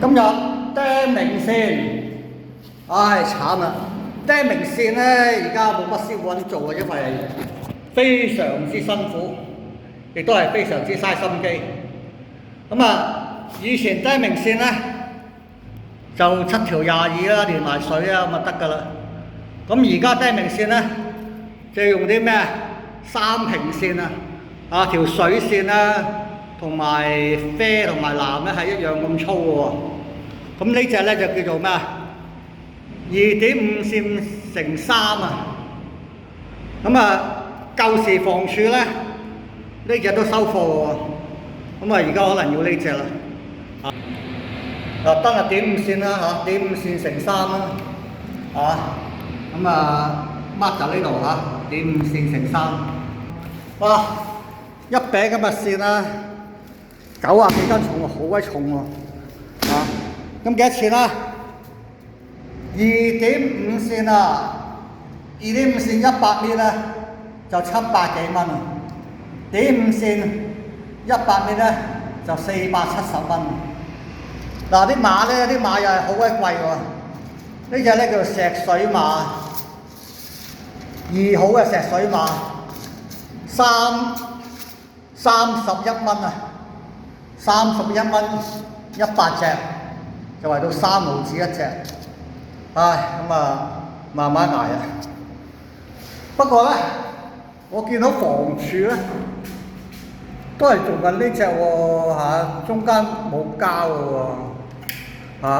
今日釘明線，唉慘啦！釘明線咧，而家冇乜師傅肯做啊，因為非常之辛苦，亦都係非常之嘥心機。咁啊，以前釘明線咧就7條22啦，連埋水啊咁就得㗎啦。咁而家釘明線咧就用啲咩3平線啊，條水線啊，同埋啡同埋藍咧係一樣咁粗嘅喎。咁呢隻咧就叫做咩2.5線乘3啊。咁啊，舊時房署咧呢隻都收貨嘅喎。咁啊，而家可能要呢隻啦。特登係1.5線啦嚇，1.5線乘3啦咁啊 mark 就呢度1.5線乘3。哇！一餅咁嘅線啦，90幾斤重喎，好鬼重喎咁幾多錢啊？2.5線啊，2.5線100米咧就700幾蚊啊，1.5線100米咧就470蚊。嗱啲馬咧，啲馬又係好鬼貴喎。呢隻咧叫石水馬，2號嘅石水馬，31蚊啊，31蚊100隻，就為到3毫子一隻。唉，咁啊慢慢捱啊。不過咧，我見到房署咧都係做緊呢隻喎中間冇膠嘅喎。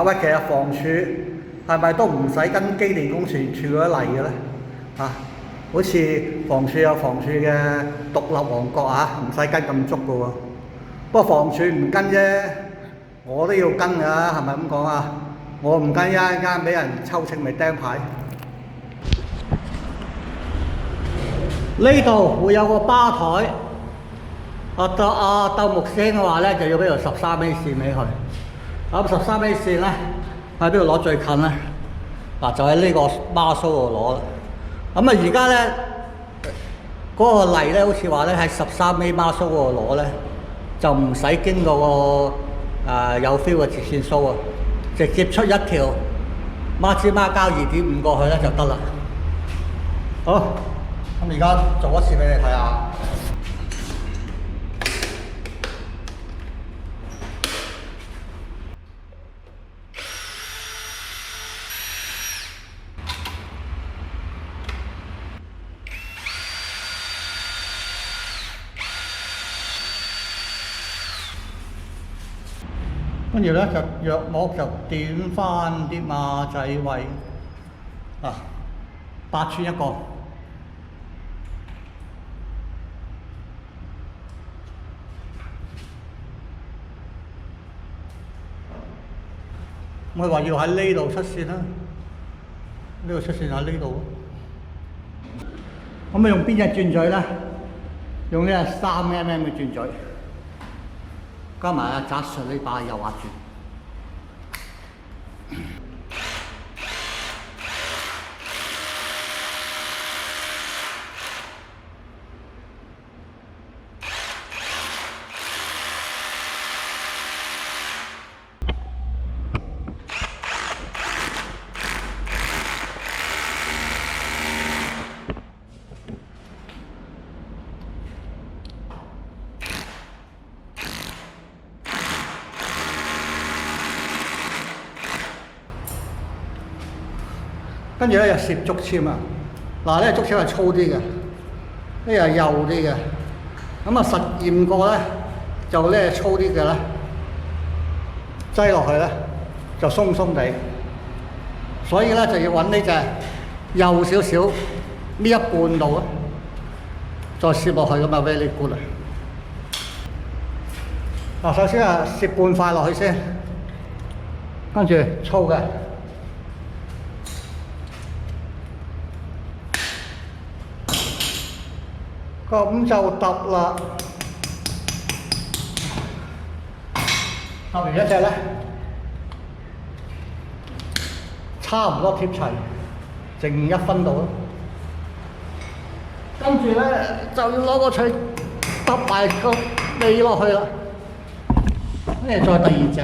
喂，其實房署係咪都唔使跟機電工程署嗰啲例嘅咧？好似房署有房署嘅獨立王國唔使跟咁足嘅喎。不過房署唔跟啫，我都要跟㗎，係咪咁講啊？我唔跟一陣間俾人抽秤咪釘牌。呢度會有個吧台，鬥木師兄嘅話咧就要俾條13A線俾佢。咁13A線咧喺邊度攞最近咧？就喺呢個孖蘇度攞啦。咁啊而家咧嗰個例咧，好似話咧喺13A孖蘇嗰度攞咧，就唔使經過個有 feel 嘅接線蘇啊，直接出一條孖支孖膠2.5過去咧就得啦。好，咁而家做一次俾你睇下。跟住咧就藥膜就點翻啲馬仔位8寸一個。我話要喺呢度出線啦，呢度出線喺呢度。咁啊用邊隻轉嘴咧？用呢個3mm 嘅轉嘴。加埋扎實呢把右滑轉。跟住咧又攝竹籤啊！嗱，呢個竹籤係粗啲嘅，呢個係幼啲嘅。咁啊實驗過咧，就呢粗啲嘅咧，擠落去咧就鬆鬆地。所以咧就要揾呢隻幼少少，呢一半度啊，再攝落去咁啊 very good 啊！嗱，首先啊攝半塊落去先，跟住粗嘅。咁就揼啦，揼完一隻咧，差唔多貼齊，剩1分度啦。跟住咧就要攞個錘揼埋個尾落去啦，跟住再第2隻。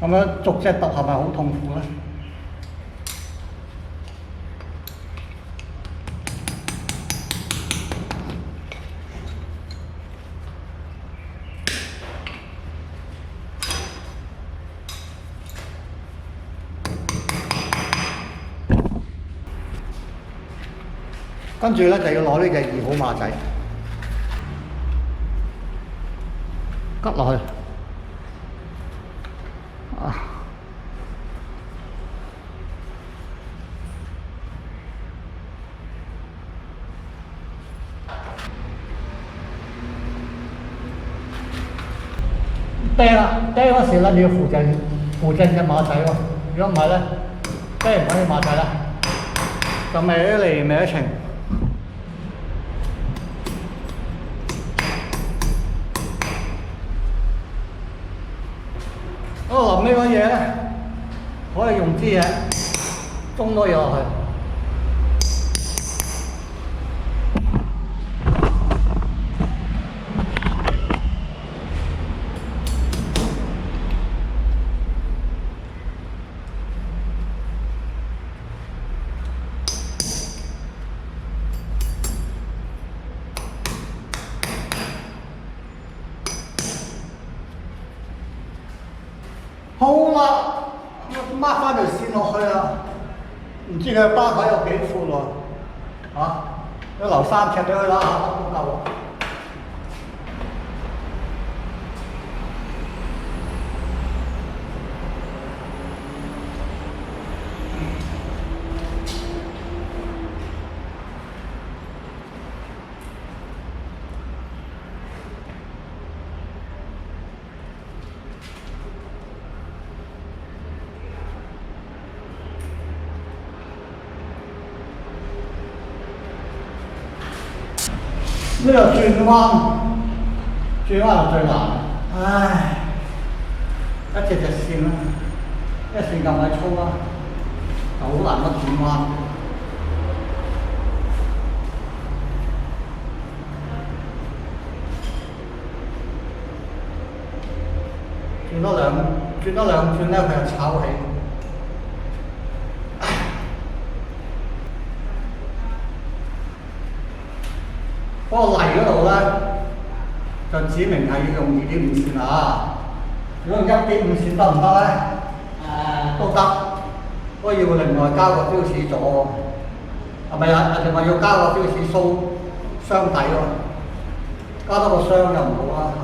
咁樣逐隻揼係咪好痛苦咧？跟住咧就要攞呢隻2號馬仔，吉落去。釘啦，釘嗰時咧你要扶正隻馬仔喎，如果唔係咧，釘唔緊啲馬仔啦，就歪嚟歪情。臨尾嗰嘢咧，可以用支嘢中多嘢落去。好啦，掹翻條線落去啦，唔知佢包台有幾闊喎？要留3尺俾佢啦，都夠。呢個轉彎係最難，唉，一隻線啦，一線咁鬼粗啦，就好難得轉彎。轉多兩轉咧，佢就炒起。嗰個泥嗰度咧，就指明係要用2.5線啊！如果用1.5線得唔得咧？都得，不過要另外加個標示座，係咪啊？另外要加個標示蘇箱底喎，加多個箱又唔好啦嚇。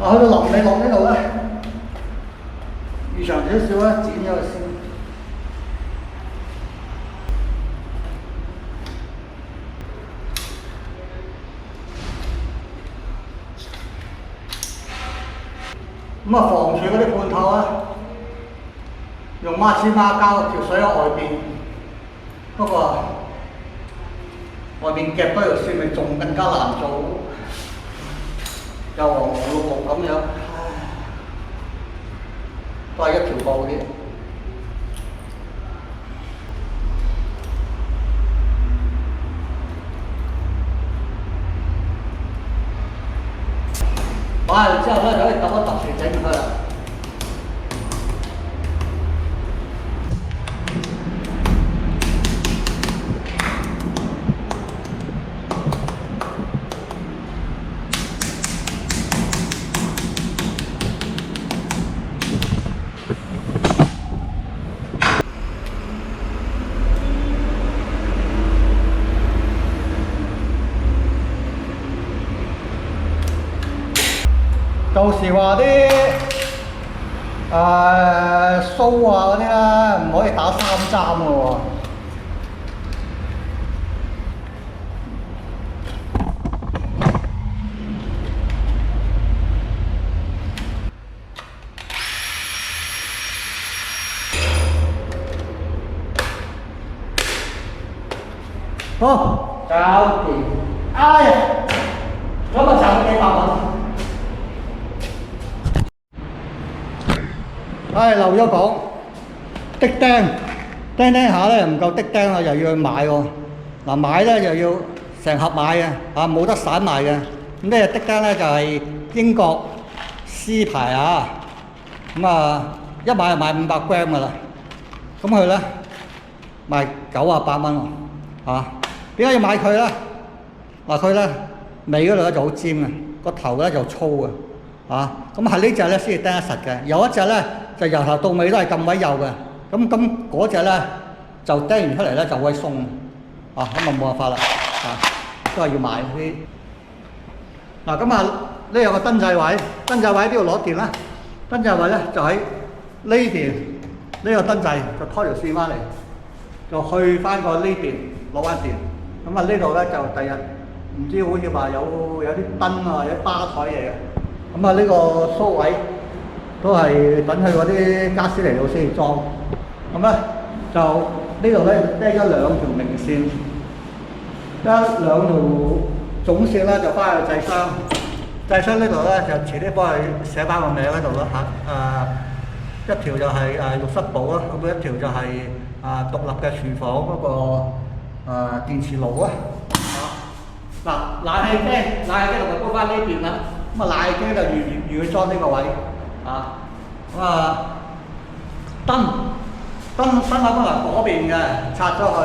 去到臨尾落呢度咧，預長少少咧，剪咗佢先。咁防住嗰啲罐頭咧，用孖纖孖膠條水喺外邊，不過外邊夾多條線咪仲更加難做。又黃黃綠綠咁樣，都係一條布嘅。買完之後咧，就可以揼一揼住整佢啦。到時話啲須啊嗰啲咧，唔可以打3針嘅喎。好，搞掂。哎呀，咁啊賺咗幾百蚊。漏咗講，滴釘，釘下咧唔夠滴釘啊，又要去買喎。嗱買咧又要成盒買嘅，冇得散賣嘅。咁呢隻滴釘咧就係英國 C 牌啊，咁一買就買500 gram 噶啦。咁佢咧賣98蚊喎，點解要買佢咧？嗱佢咧尾嗰度咧就好尖嘅，個頭咧就粗嘅，咁係呢隻咧先至釘得實嘅。有一隻咧就由頭到尾都係咁鬼幼嘅，咁嗰隻咧就釘完出嚟咧就會鬆，咁冇辦法啦，都係要買啲。嗱咁呢有個燈掣位，燈掣位邊度攞電咧？燈掣位咧就喺呢邊，呢個燈掣就拖條線翻嚟，就去翻個呢邊攞翻電。咁呢度咧就第日唔知好似話有啲燈啊，有啲吧台嘢嘅。咁呢個蘇位都係等佢嗰啲家私嚟到先至裝。咁咧就呢度咧釘咗2條明線，2條總線咧就翻去掣箱。掣箱呢度咧就遲啲幫佢寫翻個名喺度咯一條就係浴室寶啦，咁一條就係獨立嘅廚房嗰個電磁爐啊。嗱，冷氣機就搬翻呢邊啦。咁冷氣機就預裝呢個位燈口本來嗰邊嘅拆咗去，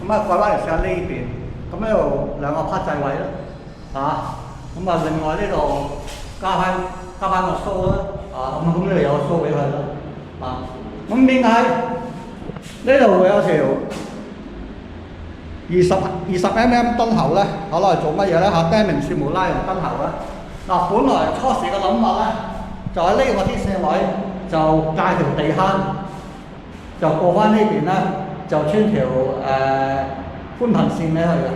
咁改翻嚟上呢邊。咁呢度2個拍掣位啦，咁另外呢度加翻個蘇啦，咁呢度有個蘇俾佢啦，咁點解呢度會有條20mm 燈喉咧？攞嚟做乜嘢咧？釘明線無拉用燈喉咧。本來初時嘅諗法咧，就喺呢個天線位就架條地坑，就過翻呢邊咧，就穿條寬頻線俾佢嘅。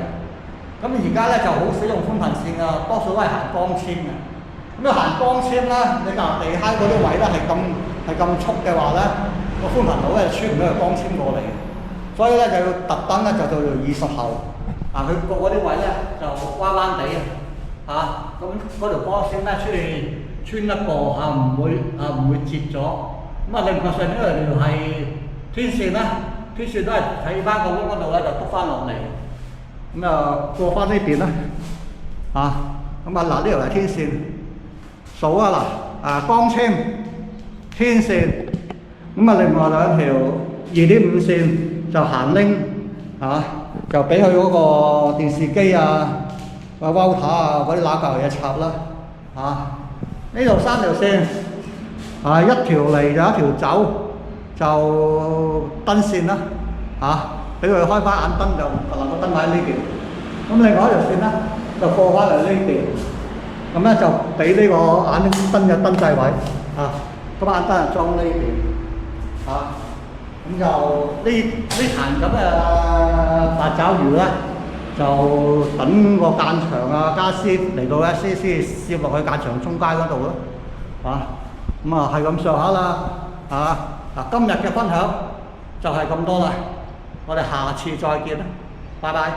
咁而家咧就好少用寬頻線㗎，多數都係行光纖嘅。咁行光纖啦，你架地坑嗰啲位咧係咁速嘅話咧，個寬頻路咧穿唔到個光纖過嚟，所以咧就要特登咧就做20喉。佢過嗰啲位咧就彎彎地咁嗰條光纖咧穿得過唔會折咗。另外上呢條係天線啦，天線都係睇翻個窿嗰度咧就篤翻落嚟。過翻呢邊啦，呢條係天線，數光纖天線，另外2條2.5線就行拎就俾佢嗰個電視機Router嗰啲揦嚿嘢插啦，呢度3條線，一條嚟就一條走，就燈線啦，俾佢開翻眼燈就能夠燈喺呢邊。咁另外一條線咧就過翻嚟呢邊，咁咧就俾呢個眼燈嘅燈掣位，咁眼燈就裝呢邊，咁就呢壇咁嘅八爪魚咧，就等個間牆家私嚟到咧先攝落去間牆中間嗰度咯，係咁上下啦，今日嘅分享就係咁多啦。我哋下次再見啦，拜拜。